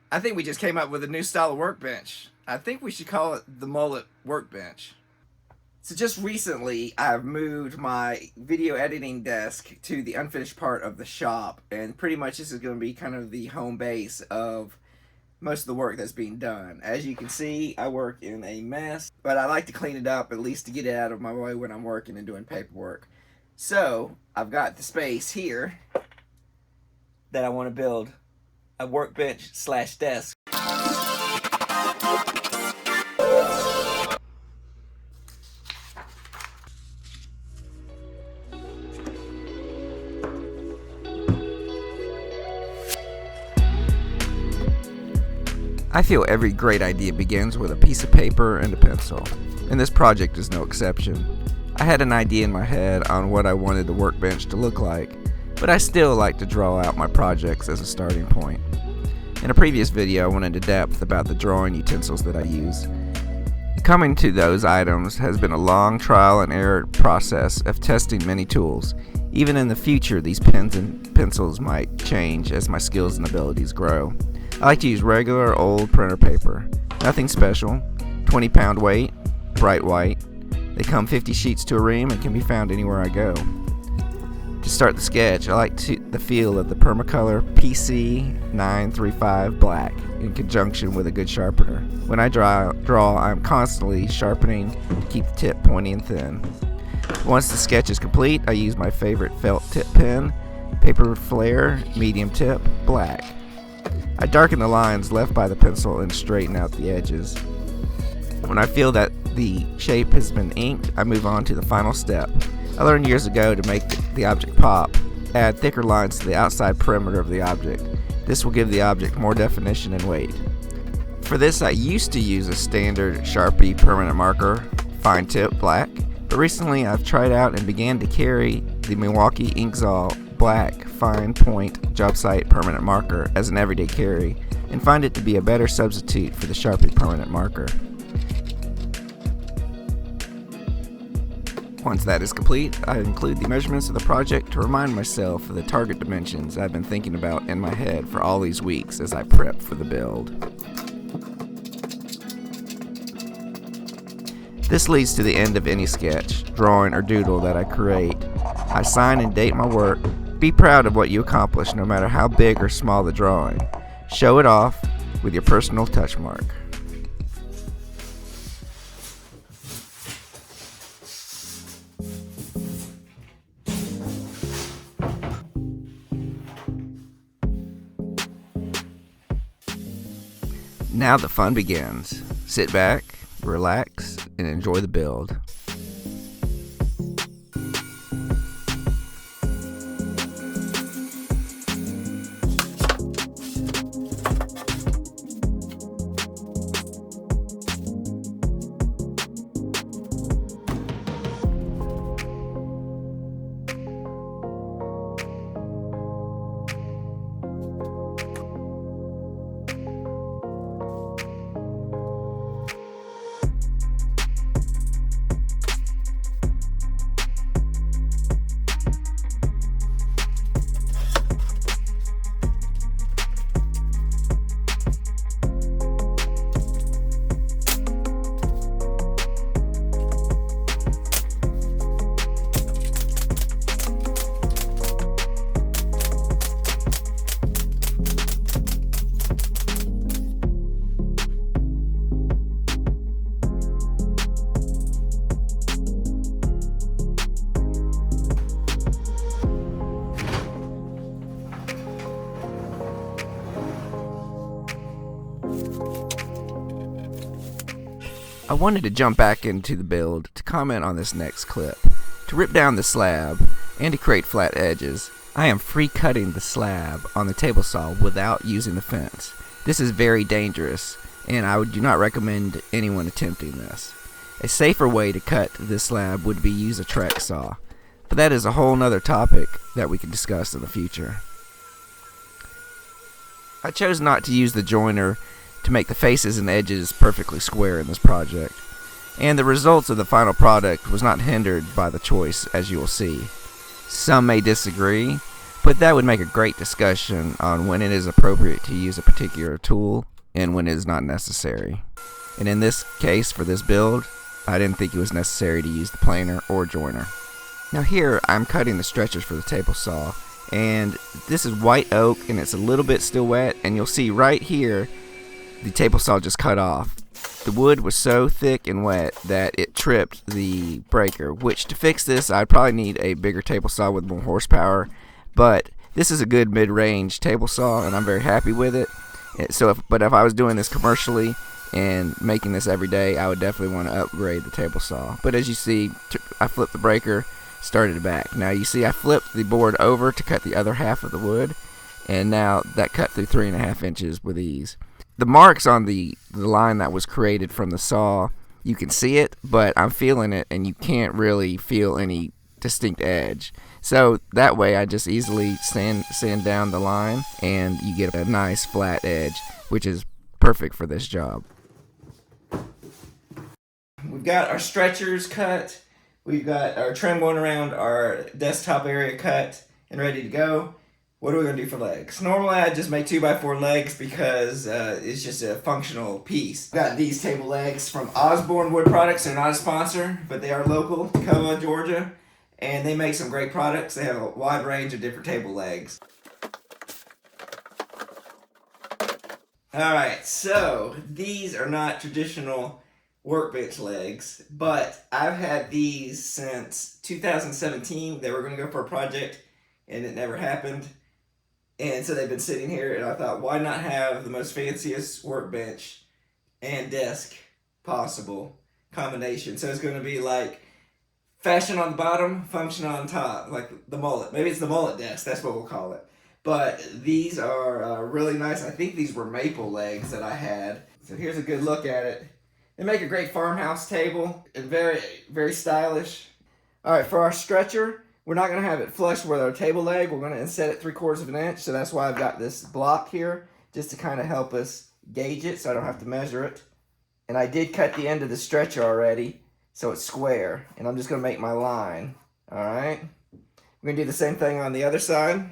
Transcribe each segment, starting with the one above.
I think we just came up with a new style of workbench. I think we should call it the MULLET workbench. So just recently, I've moved my video editing desk to the unfinished part of the shop, and pretty much this is going to be kind of the home base of most of the work that's being done. As you can see, I work in a mess, but I like to clean it up at least to get it out of my way when I'm working and doing paperwork. So I've got the space here that I want to build a workbench slash desk. I feel every great idea begins with a piece of paper and a pencil, and this project is no exception. I had an idea in my head on what I wanted the workbench to look like, but I still like to draw out my projects as a starting point. In a previous video, I went into depth about the drawing utensils that I use. Coming to those items has been a long trial and error process of testing many tools. Even in the future, these pens and pencils might change as my skills and abilities grow. I like to use regular old printer paper. Nothing special. 20-pound weight, bright white. They come 50 sheets to a ream and can be found anywhere I go. To start the sketch, I like the feel of the Permacolor PC 935 black in conjunction with a good sharpener. When I draw, I'm constantly sharpening to keep the tip pointy and thin. Once the sketch is complete, I use my favorite felt tip pen, Paper Flare medium tip, black. I darken the lines left by the pencil and straighten out the edges. When I feel that the shape has been inked, I move on to the final step. I learned years ago to make the object pop. Add thicker lines to the outside perimeter of the object. This will give the object more definition and weight. For this, I used to use a standard Sharpie permanent marker, fine tip black, but recently I've tried out and began to carry the Milwaukee Inkzall black fine point job site permanent marker as an everyday carry, and find it to be a better substitute for the Sharpie permanent marker. Once that is complete, I include the measurements of the project to remind myself of the target dimensions I've been thinking about in my head for all these weeks as I prep for the build. This leads to the end of any sketch, drawing, or doodle that I create. I sign and date my work. Be proud of what you accomplish, no matter how big or small the drawing. Show it off with your personal touch mark. Now the fun begins. Sit back, relax, and enjoy the build. I wanted to jump back into the build to comment on this next clip. To rip down the slab and to create flat edges, I am free cutting the slab on the table saw without using the fence. This is very dangerous, and I do not recommend anyone attempting this. A safer way to cut this slab would be use a Trex saw, but that is a whole nother topic that we can discuss in the future. I chose not to use the joiner to make the faces and edges perfectly square in this project, and the results of the final product was not hindered by the choice, as you will see. Some may disagree, But that would make a great discussion on when it is appropriate to use a particular tool and when it is not necessary. And in this case, for this build, I didn't think it was necessary to use the planer or joiner. Now here, I'm cutting the stretchers for the table saw, and this is white oak and it's a little bit still wet, and you'll see right here, the table saw just cut off. The wood was so thick and wet that it tripped the breaker, which to fix this, I'd probably need a bigger table saw with more horsepower, but this is a good mid-range table saw and I'm very happy with it. But if I was doing this commercially and making this every day, I would definitely want to upgrade the table saw. But as you see, I flipped the breaker, started it back. Now you see I flipped the board over to cut the other half of the wood, and now that cut through 3.5 inches with ease. The marks on the line that was created from the saw, you can see it, but I'm feeling it and you can't really feel any distinct edge. So that way I just easily sand down the line and you get a nice flat edge, which is perfect for this job. We've got our stretchers cut. We've got our trim going around our desktop area cut and ready to go. What are we going to do for legs? Normally I just make 2x4 legs because it's just a functional piece. I've got these table legs from Osborne Wood Products. They're not a sponsor, but they are local, Tacoma, Georgia. And they make some great products. They have a wide range of different table legs. Alright, so these are not traditional Workbench legs, but I've had these since 2017. They were going to go for a project and it never happened. And so they've been sitting here, and I thought, why not have the most fanciest workbench and desk possible combination? So it's going to be like fashion on the bottom, function on top, like the mullet. Maybe it's the mullet desk, that's what we'll call it. But these are really nice. I think these were maple legs that I had. So here's a good look at it. They make a great farmhouse table and very, very stylish. All right, for our stretcher, we're not going to have it flush with our table leg. We're going to inset it 3/4 of an inch. So that's why I've got this block here, just to kind of help us gauge it so I don't have to measure it. And I did cut the end of the stretcher already, so it's square. And I'm just going to make my line. All right. We're going to do the same thing on the other side.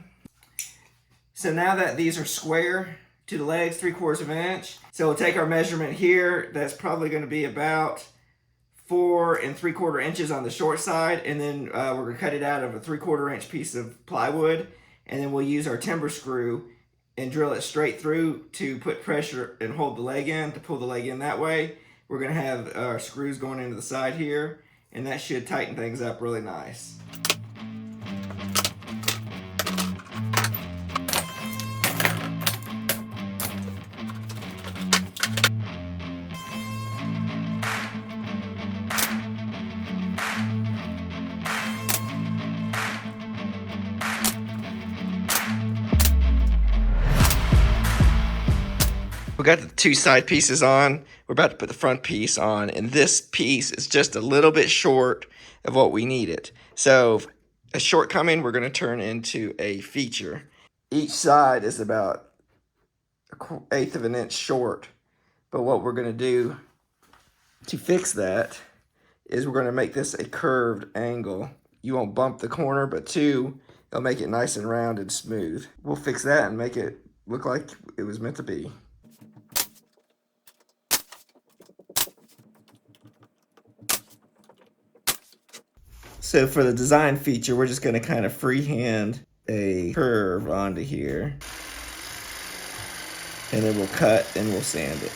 So now that these are square to the legs, 3/4 of an inch. So we'll take our measurement here. That's probably going to be about 4 3/4 inches on the short side, and then we're going to cut it out of a 3/4 inch piece of plywood, and then we'll use our timber screw and drill it straight through to put pressure and hold the leg in, to pull the leg in that way. We're going to have our screws going into the side here, and that should tighten things up really nice. We got the two side pieces on. We're about to put the front piece on, and this piece is just a little bit short of what we needed. So a shortcoming we're going to turn into a feature. Each side is about 1/8 of an inch short, but what we're going to do to fix that is we're going to make this a curved angle. You won't bump the corner, but two, it'll make it nice and round and smooth. We'll fix that and make it look like it was meant to be. So for the design feature, we're just going to kind of freehand a curve onto here. And then we'll cut and we'll sand it.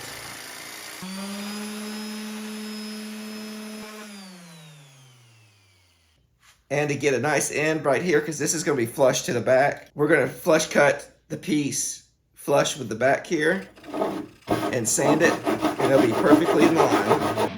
And to get a nice end right here, because this is going to be flush to the back, we're going to flush cut the piece flush with the back here and sand it, and it'll be perfectly in line.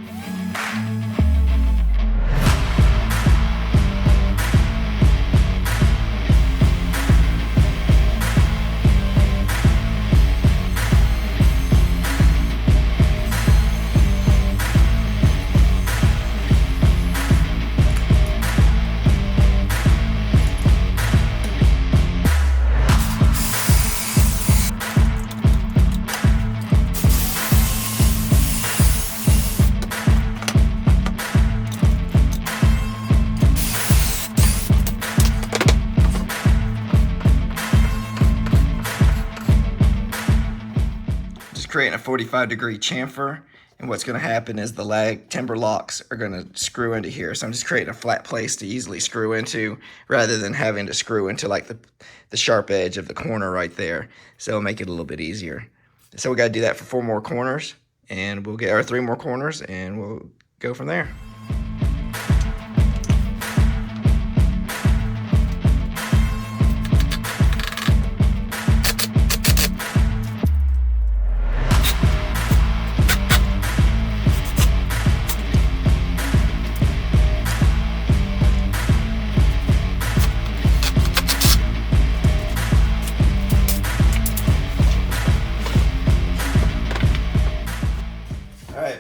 creating a 45-degree chamfer, and what's going to happen is the lag timber locks are going to screw into here. So I'm just creating a flat place to easily screw into rather than having to screw into like the sharp edge of the corner right there. So it'll make it a little bit easier. So we got to do that for 4 more corners, and we'll get our 3 more corners, and we'll go from there.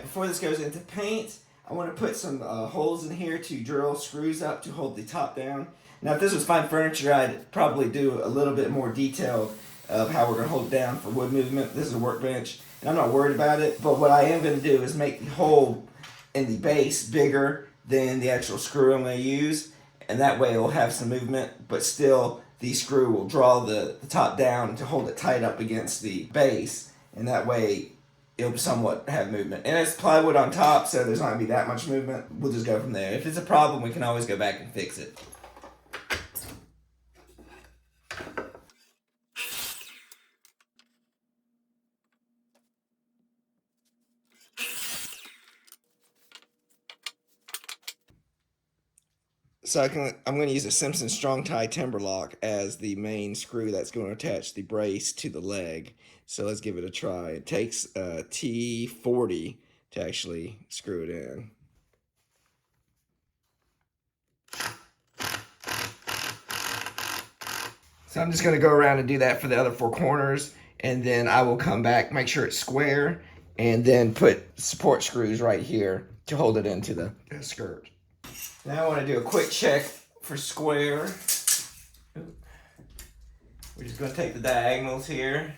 Before this goes into paint, I want to put some holes in here to drill screws up to hold the top down. Now if this was fine furniture, I'd probably do a little bit more detail of how we're going to hold it down for wood movement. This is a workbench, and I'm not worried about it, but what I am going to do is make the hole in the base bigger than the actual screw I'm going to use, and that way it'll have some movement, but still the screw will draw the top down to hold it tight up against the base, and that way it'll somewhat have movement. And it's plywood on top, so there's not going to be that much movement. We'll just go from there. If it's a problem, we can always go back and fix it. So I'm going to use a Simpson Strong Tie timber lock as the main screw that's going to attach the brace to the leg. So let's give it a try. It takes a T40 to actually screw it in. So I'm just going to go around and do that for the other 4 corners, and then I will come back, make sure it's square, and then put support screws right here to hold it into the skirt. Now I want to do a quick check for square. We're just going to take the diagonals here.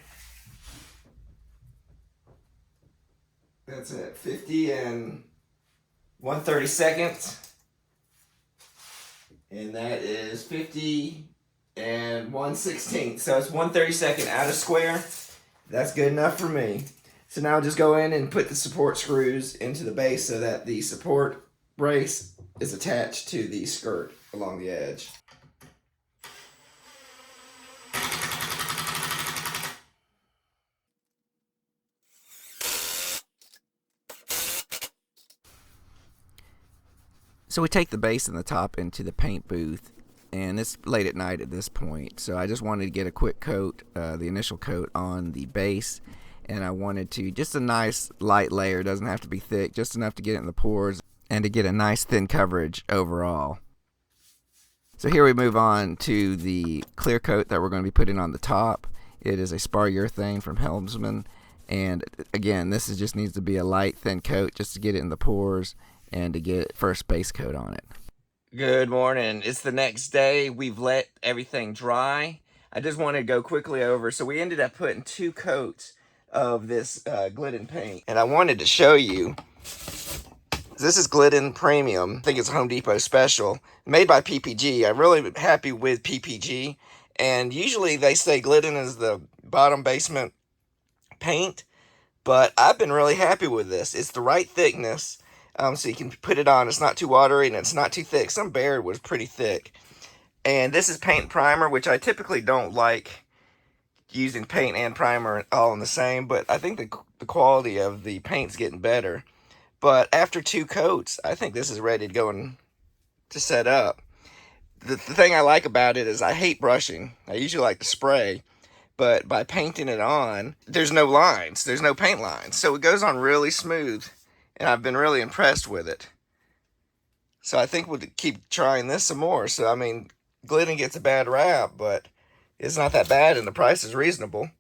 That's it, 50 and 1/32. And that is 50 and 1/16. So it's 1/32 out of square. That's good enough for me. So now I'll just go in and put the support screws into the base so that the support brace is attached to the skirt along the edge. So we take the base and the top into the paint booth, and it's late at night at this point, so I just wanted to get a quick coat, the initial coat on the base, and I wanted to, just a nice light layer, doesn't have to be thick, just enough to get it in the pores and to get a nice thin coverage overall. So here we move on to the clear coat that we're going to be putting on the top. It is a spar urethane from Helmsman, and again, this just needs to be a light thin coat just to get it in the pores and to get first base coat on it. Good morning. It's the next day. We've let everything dry. I just wanted to go quickly over. So we ended up putting 2 coats of this Glidden paint, and I wanted to show you. This is Glidden Premium. I think it's a Home Depot special, made by PPG. I'm really happy with PPG, and usually they say Glidden is the bottom basement paint, but I've been really happy with this. It's the right thickness, so you can put it on. It's not too watery and it's not too thick. Some Baird was pretty thick. And this is paint primer, which I typically don't like using paint and primer all in the same, but I think the quality of the paint's getting better. But after 2 coats, I think this is ready to go and to set up. The thing I like about it is I hate brushing. I usually like to spray, but by painting it on, there's no lines. There's no paint lines. So it goes on really smooth, and I've been really impressed with it. So I think we'll keep trying this some more. So, I mean, Glidden gets a bad rap, but it's not that bad, and the price is reasonable.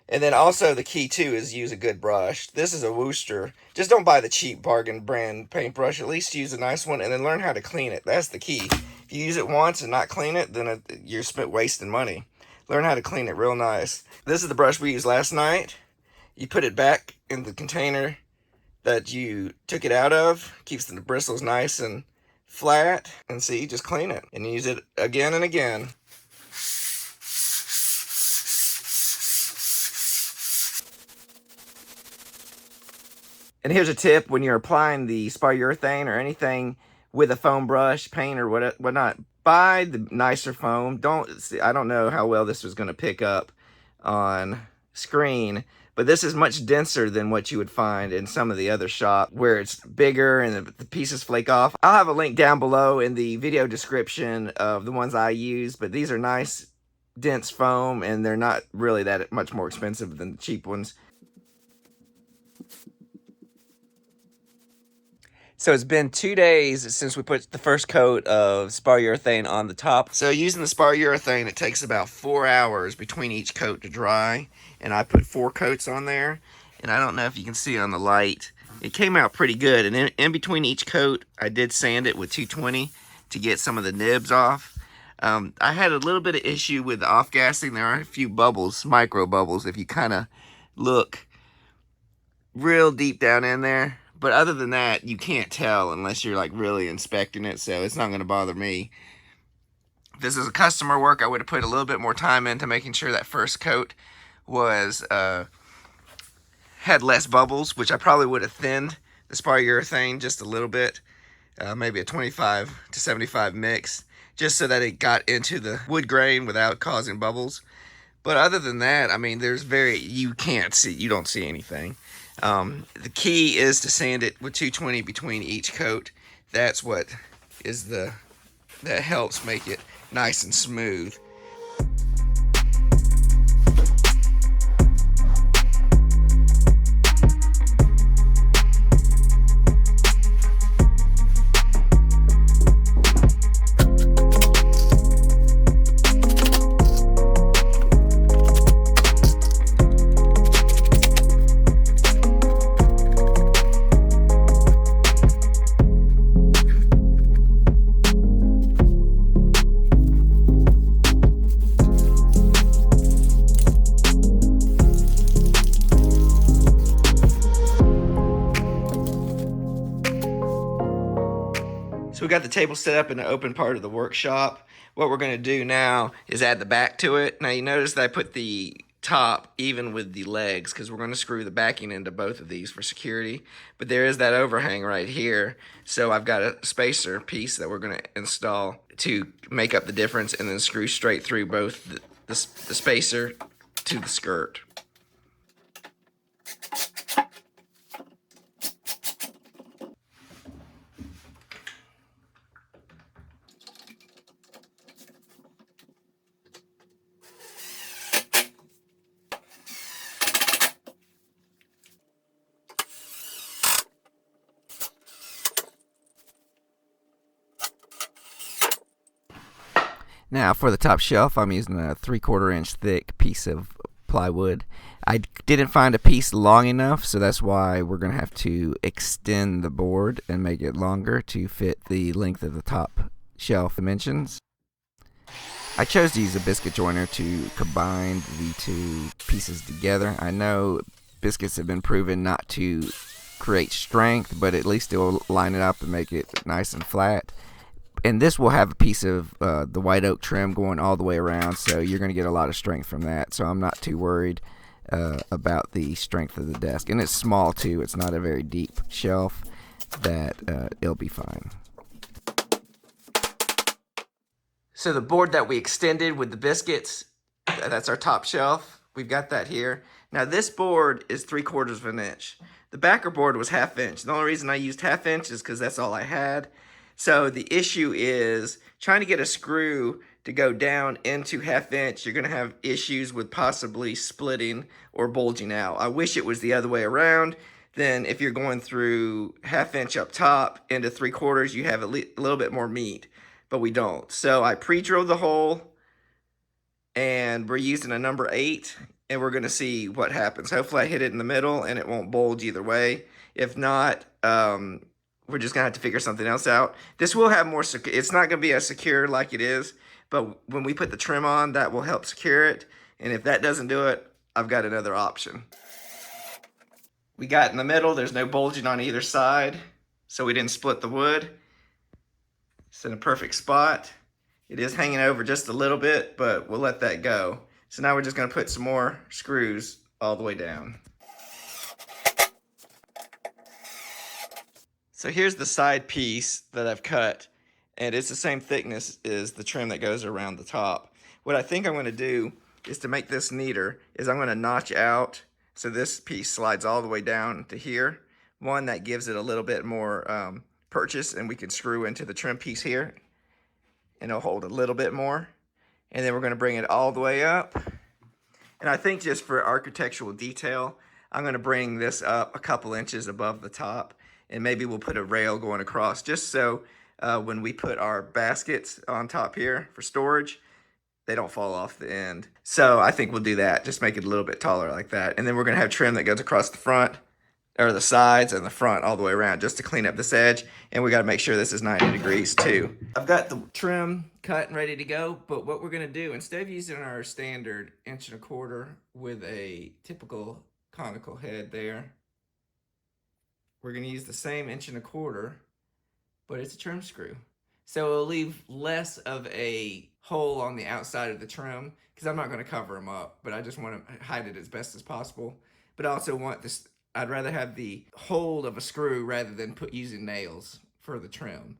And then also the key too is use a good brush. This is a Worcester. Just don't buy the cheap bargain brand paintbrush. At least use a nice one, and then learn how to clean it. That's the key. If you use it once and not clean it, then you're wasting money. Learn how to clean it real nice. This is the brush we used last night. You put it back in the container that you took it out of. Keeps the bristles nice and flat. And see, just clean it and use it again and again. And here's a tip: when you're applying the polyurethane or anything with a foam brush, paint, or whatnot, buy the nicer foam. I don't know how well this was going to pick up on screen, but this is much denser than what you would find in some of the other shops where it's bigger and the pieces flake off. I'll have a link down below in the video description of the ones I use, but these are nice, dense foam, and they're not really that much more expensive than the cheap ones. So it's been 2 days since we put the first coat of polyurethane on the top. So using the polyurethane, it takes about 4 hours between each coat to dry. And I put 4 coats on there. And I don't know if you can see on the light, it came out pretty good. And in between each coat, I did sand it with 220 to get some of the nibs off. I had a little bit of issue with the off-gassing. There are a few bubbles, micro bubbles, if you kind of look real deep down in there. But other than that, you can't tell unless you're like really inspecting it, so it's not going to bother me. If this is a customer work, I would have put a little bit more time into making sure that first coat was had less bubbles, which I probably would have thinned the polyurethane just a little bit, maybe a 25 to 75 mix, just so that it got into the wood grain without causing bubbles. But other than that, I mean, you don't see anything. The key is to sand it with 220 between each coat. That's what that helps make it nice and smooth. So we got the table set up in the open part of the workshop. What we're going to do now is add the back to it. Now you notice that I put the top even with the legs because we're going to screw the backing into both of these for security. But there is that overhang right here. So I've got a spacer piece that we're going to install to make up the difference and then screw straight through both the spacer to the skirt. Now for the top shelf, I'm using a 3/4 inch thick piece of plywood. I didn't find a piece long enough, so that's why we're going to have to extend the board and make it longer to fit the length of the top shelf dimensions. I chose to use a biscuit joiner to combine the two pieces together. I know biscuits have been proven not to create strength, but at least it will line it up and make it nice and flat. And this will have a piece of the white oak trim going all the way around, so you're going to get a lot of strength from that. So I'm not too worried about the strength of the desk. And it's small too. It's not a very deep shelf. That it'll be fine. So the board that we extended with the biscuits, that's our top shelf. We've got that here. Now this board is 3/4 of an inch. The backer board was 1/2 inch. The only reason I used 1/2 inch is because that's all I had. So the issue is trying to get a screw to go down into 1/2 inch. You're going to have issues with possibly splitting or bulging out. I wish it was the other way around. Then if you're going through 1/2 inch up top into 3/4, you have a little bit more meat, but we don't. So I pre-drilled the hole and we're using a number 8 and we're going to see what happens. Hopefully I hit it in the middle and it won't bulge either way. If not, we're just going to have to figure something else out. This will have more, it's not going to be as secure like it is, but when we put the trim on, that will help secure it. And if that doesn't do it, I've got another option. We got in the middle, there's no bulging on either side, so we didn't split the wood. It's in a perfect spot. It is hanging over just a little bit, but we'll let that go. So now we're just going to put some more screws all the way down. So here's the side piece that I've cut, and it's the same thickness as the trim that goes around the top. What I think I'm going to do is, to make this neater, is I'm going to notch out so this piece slides all the way down to here. One, that gives it a little bit more purchase, and we can screw into the trim piece here, and it'll hold a little bit more. And then we're going to bring it all the way up. And I think just for architectural detail, I'm going to bring this up a couple inches above the top, and maybe we'll put a rail going across, just so when we put our baskets on top here for storage, they don't fall off the end. So I think we'll do that, just make it a little bit taller like that. And then we're going to have trim that goes across the front, or the sides and the front all the way around, just to clean up this edge. And we got to make sure this is 90 degrees too. I've got the trim cut and ready to go, but what we're going to do, instead of using our standard 1¼ inch with a typical conical head there, we're going to use the same 1¼ inch, but it's a trim screw. So it'll leave less of a hole on the outside of the trim, because I'm not going to cover them up, but I just want to hide it as best as possible. But I also want this, I'd rather have the hold of a screw rather than using nails for the trim.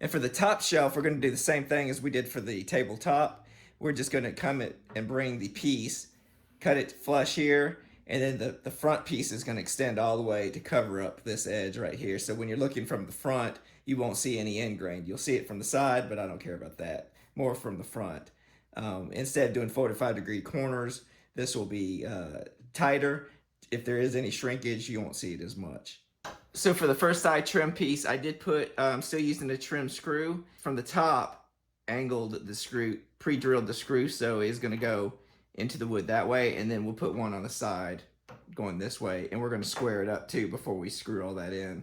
And for the top shelf, we're going to do the same thing as we did for the tabletop. We're just going to come it and bring the piece, cut it flush here, and then the front piece is going to extend all the way to cover up this edge right here. So when you're looking from the front, you won't see any end grain. You'll see it from the side, but I don't care about that. More from the front. Instead of doing 45-degree corners, this will be tighter. If there is any shrinkage, you won't see it as much. So for the first side trim piece, I did put, still using the trim screw. From the top, angled the screw, pre-drilled the screw, so it's going to go into the wood that way, and then we'll put one on the side going this way, and we're going to square it up too before we screw all that in.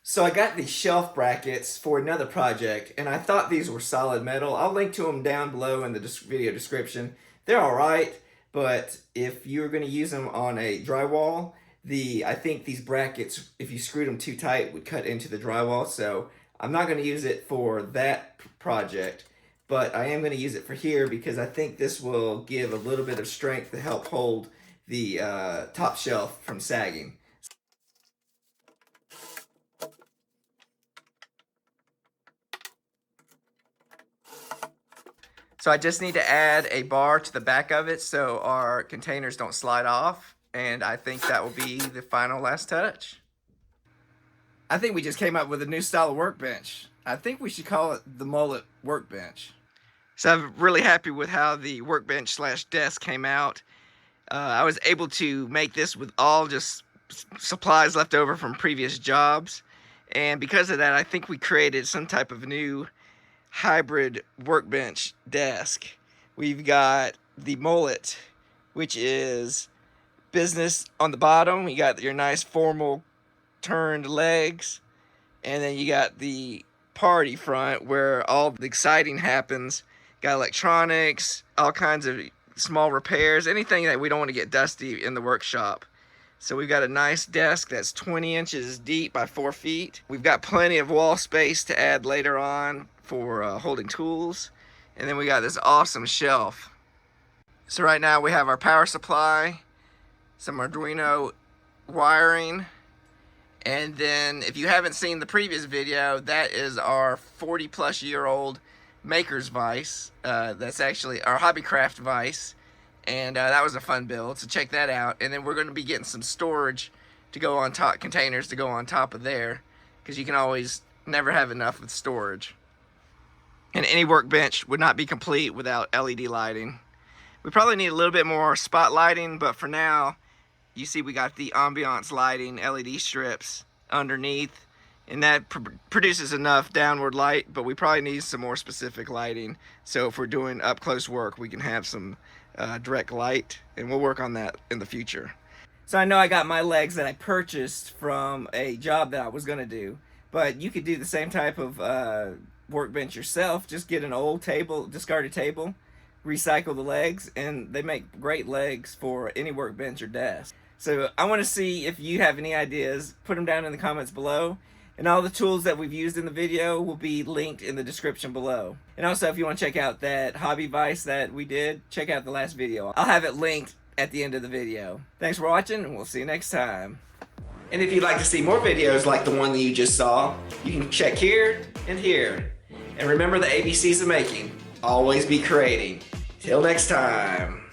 So I got these shelf brackets for another project, and I thought these were solid metal. I'll link to them down below in the video description. They're all right, but if you're going to use them on a drywall, I think these brackets, if you screwed them too tight, would cut into the drywall. So I'm not going to use it for that project, but I am going to use it for here because I think this will give a little bit of strength to help hold the top shelf from sagging. So I just need to add a bar to the back of it so our containers don't slide off, and I think that will be the final last touch. I think we just came up with a new style of workbench. I think we should call it the MULLET workbench. So I'm really happy with how the workbench / desk came out. I was able to make this with all just supplies left over from previous jobs, and because of that, I think we created some type of new hybrid workbench desk. We've got the MULLET, which is business on the bottom. You got your nice formal turned legs, and then you got the party front where all the exciting happens. Got electronics, all kinds of small repairs, anything that we don't want to get dusty in the workshop. So we've got a nice desk that's 20 inches deep by 4 feet. We've got plenty of wall space to add later on for holding tools. And then we got this awesome shelf. So right now we have our power supply, some Arduino wiring, and then if you haven't seen the previous video, that is our 40-plus-year-old maker's vise. That's actually our hobbycraft vise, and that was a fun build, so check that out. And then we're going to be getting some storage to go on top, containers to go on top of there, because you can always never have enough with storage. And any workbench would not be complete without LED lighting. We probably need a little bit more spot lighting, but for now, you see we got the ambiance lighting LED strips underneath, and that produces enough downward light, but we probably need some more specific lighting. So if we're doing up close work, we can have some direct light, and we'll work on that in the future. So I know I got my legs that I purchased from a job that I was gonna do, but you could do the same type of workbench yourself. Just get an old table, discarded table, recycle the legs, and they make great legs for any workbench or desk. So I want to see if you have any ideas. Put them down in the comments below. And all the tools that we've used in the video will be linked in the description below. And also, if you want to check out that hobby vise that we did, check out the last video. I'll have it linked at the end of the video. Thanks for watching, and we'll see you next time. And if you'd like to see more videos like the one that you just saw, you can check here and here. And remember the ABCs of making. Always be creating. Till next time.